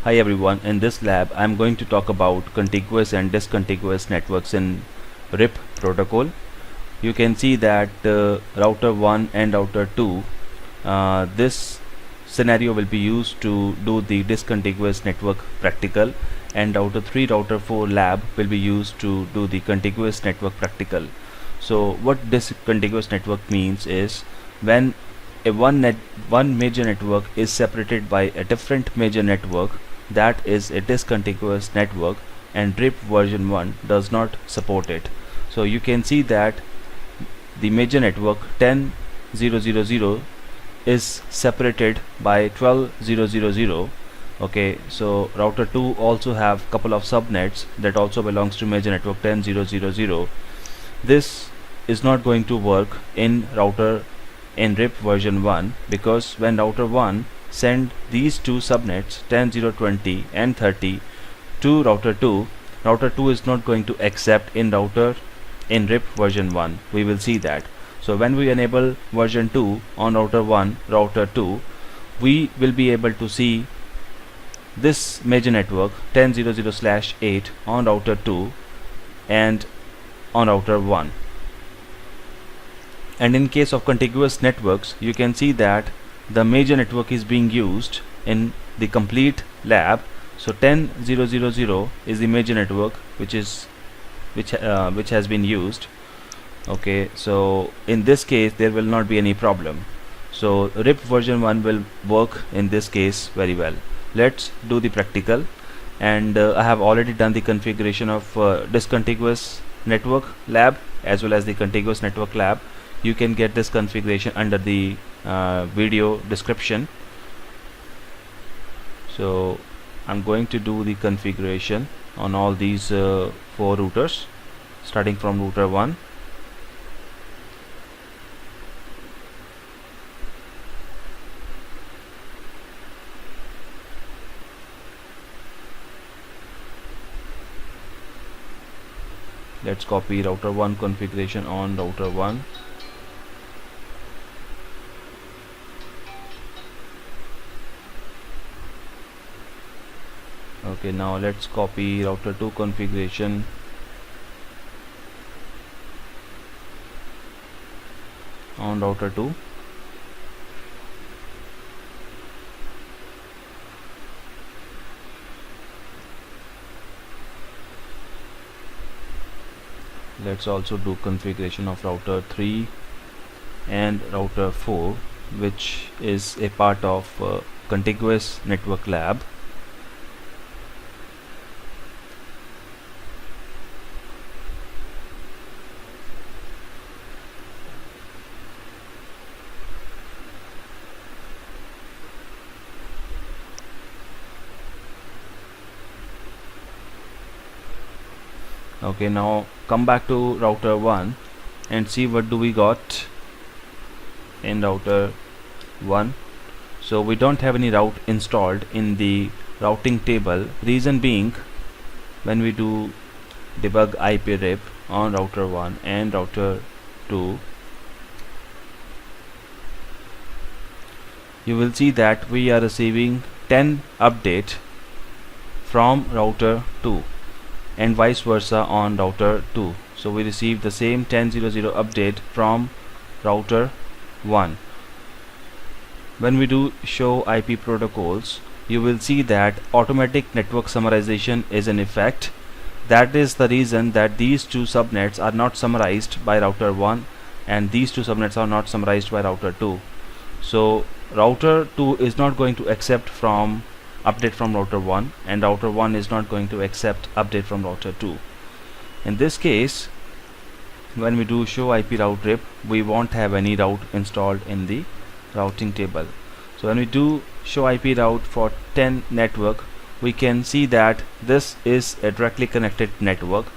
Hi everyone, in this lab I'm going to talk about contiguous and discontiguous networks in RIP protocol. You can see that router 1 and router 2, this scenario will be used to do the discontiguous network practical, and router 3 router 4 lab will be used to do the contiguous network practical. So what discontiguous network means is when one major network is separated by a different major network, that is a discontiguous network, and RIP version 1 does not support it. So you can see that the major network 10.0.0.0 is separated by 12.0.0.0. okay, so router 2 also have couple of subnets that also belongs to major network 10.0.0.0. This is not going to work in RIP version 1, because when router 1 send these two subnets 10.0.20 and 30 to router 2, router 2 is not going to accept in RIP version 1. We will see that. So when we enable version 2 on router 1, router 2, we will be able to see this major network 10.0.0/8 on router 2 and on router 1. And in case of contiguous networks, you can see that the major network is being used in the complete lab. So 10.0.0.0 is the major network which has been used. Okay, so in this case there will not be any problem. So RIP version 1 will work in this case very well. Let's do the practical, and I have already done the configuration of discontiguous network lab as well as the contiguous network lab. You can get this configuration under the video description. So I'm going to do the configuration on all these 4 routers, starting from router 1. Let's copy router 1 configuration on router 1. Okay, now let's copy router 2 configuration on router 2. Let's also do configuration of router 3 and router 4, which is a part of contiguous network lab. Okay, now come back to router 1 and see what do we got in router 1. So we don't have any route installed in the routing table. Reason being, when we do debug IP RIP on router 1 and router 2, you will see that we are receiving 10 update from router 2 and vice versa on router 2. So we receive the same 10.0.0 update from router 1. When we do show IP protocols, you will see that automatic network summarization is in effect. That is the reason that these two subnets are not summarized by router 1 and these two subnets are not summarized by router 2. So router 2 is not going to accept from update from router 1, and router 1 is not going to accept update from router 2. In this case, when we do show IP route RIP, we won't have any route installed in the routing table. So when we do show IP route for 10 network, we can see that this is a directly connected network.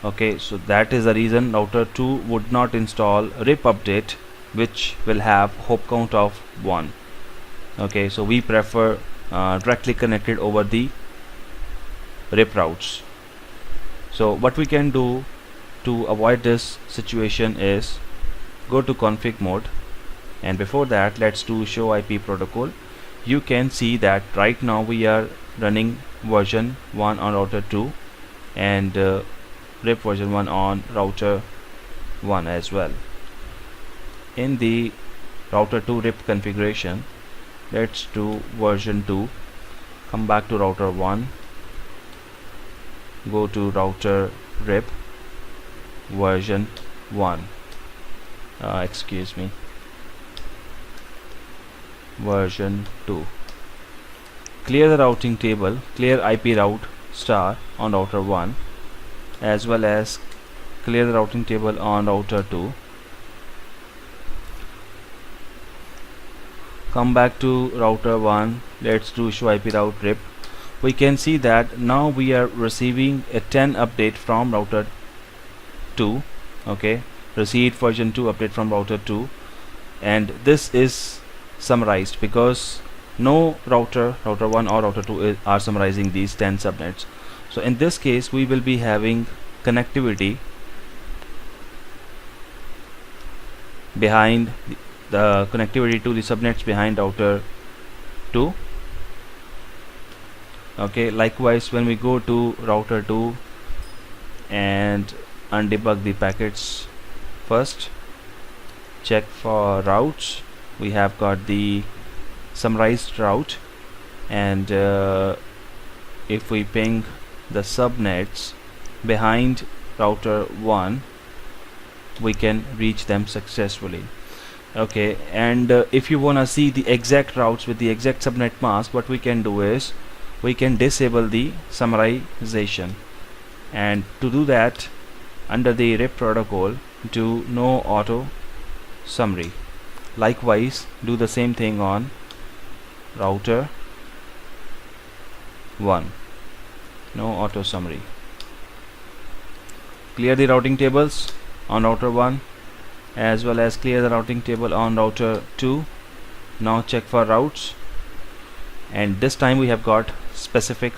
Okay, so that is the reason router 2 would not install RIP update, which will have hop count of 1. Okay, so we prefer directly connected over the RIP routes. So what we can do to avoid this situation is go to config mode, and before that let's do show IP protocol. you can see that right now we are running version 1 on router 2 and RIP version 1 on router 1 as well. In the router 2 RIP configuration, let's do version 2. Come back to router 1, go to router RIP version 1, excuse me, version 2. Clear the routing table, clear IP route star on router 1 as well as clear the routing table on router 2. Come back to router 1, let's do show IP route RIP. We can see that now we are receiving a 10 update from router 2. Okay, received version 2 update from router 2, and this is summarized because no router 1 or router 2 are summarizing these 10 subnets. So in this case we will be having connectivity behind the connectivity to the subnets behind router 2. Okay, likewise when we go to router 2 and undebug the packets first, check for routes, we have got the summarized route, and if we ping the subnets behind router 1 we can reach them successfully. Okay, and if you wanna see the exact routes with the exact subnet mask, what we can do is we can disable the summarization, and to do that under the RIP protocol do no auto summary. Likewise do the same thing on router 1, no auto summary. Clear the routing tables on router 1 as well as clear the routing table on router 2. Now check for routes, and this time we have got specific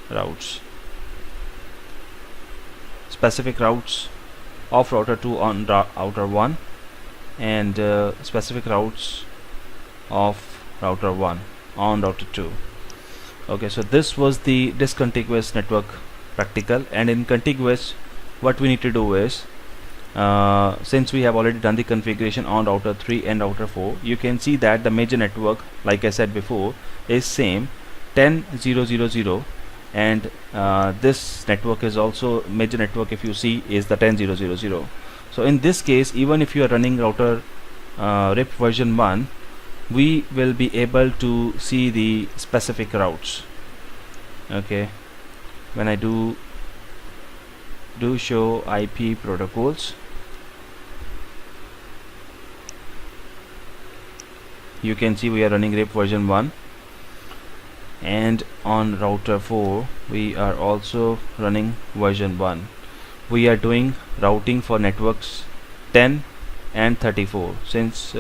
routes of router 2 on router 1 and specific routes of router 1 on router 2. Okay, so this was the discontiguous network practical. And in contiguous, what we need to do is since we have already done the configuration on router 3 and router 4, you can see that the major network, like I said before, is same 10.0.0.0, and this network is also major network, if you see, is the 10.0.0.0. So in this case, even if you are running router RIP version 1, we will be able to see the specific routes. Okay, when I do show IP protocols, you can see we are running RIP version 1, and on router 4 we are also running version 1. We are doing routing for networks 10 and 34. Since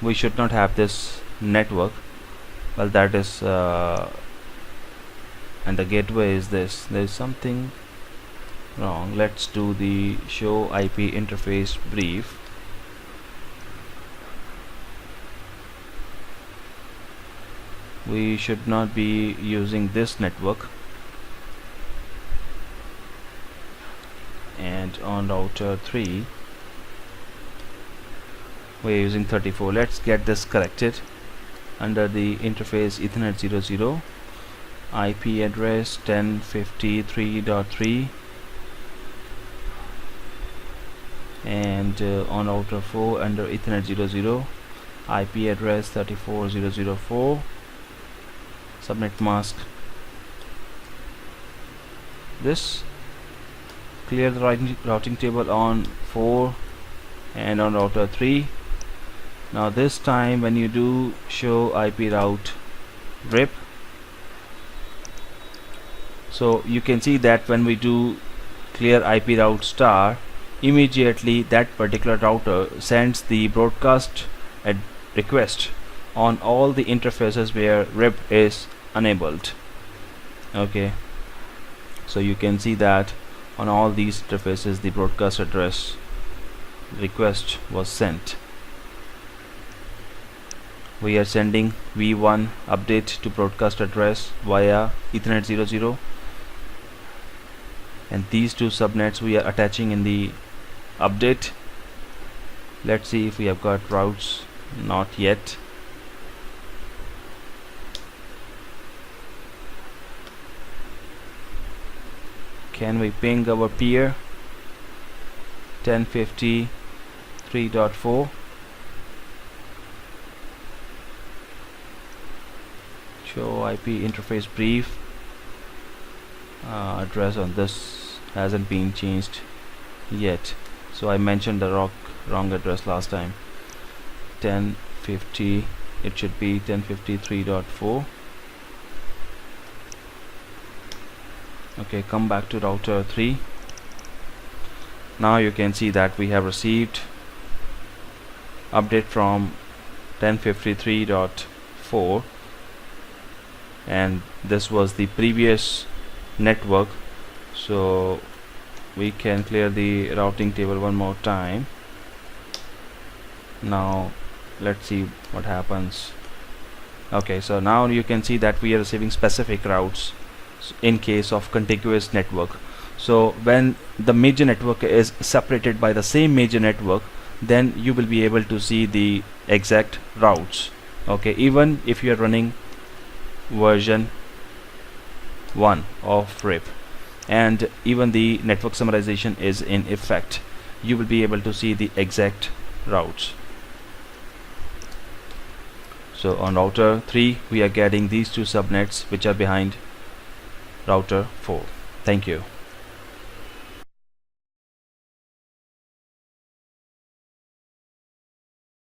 we should not have this network, well, that is and the gateway is this, there is something wrong. Let's do the show IP interface brief. We should not be using this network, and on router 3 we are using 34. Let's get this corrected. Under the interface Ethernet 00, IP address 1053.3, and on router 4 under Ethernet 00, IP address 34004, subnet mask this. Clear the routing table on 4 and on router 3. Now this time when you do show IP route RIP, so you can see that when we do clear IP route star, immediately that particular router sends the broadcast request on all the interfaces where RIP is enabled. Okay, so you can see that on all these interfaces the broadcast address request was sent. we are sending v1 update to broadcast address via Ethernet 00, and these two subnets we are attaching in the update. Let's see if we have got routes. Not yet. Can we ping our peer? 1053.4. Show IP interface brief. Address on this hasn't been changed yet, so I mentioned the wrong address last time. 1050, it should be 1053.4. okay, come back to router 3. Now you can see that we have received update from 1053.4, and this was the previous network. So we can clear the routing table one more time. Now let's see what happens. Okay, so now you can see that we are receiving specific routes in case of contiguous network. So when the major network is separated by the same major network, then you will be able to see the exact routes. Okay, even if you are running version 1 of RIP and even the network summarization is in effect, you will be able to see the exact routes. So on router 3 we are getting these two subnets which are behind router 4. Thank you.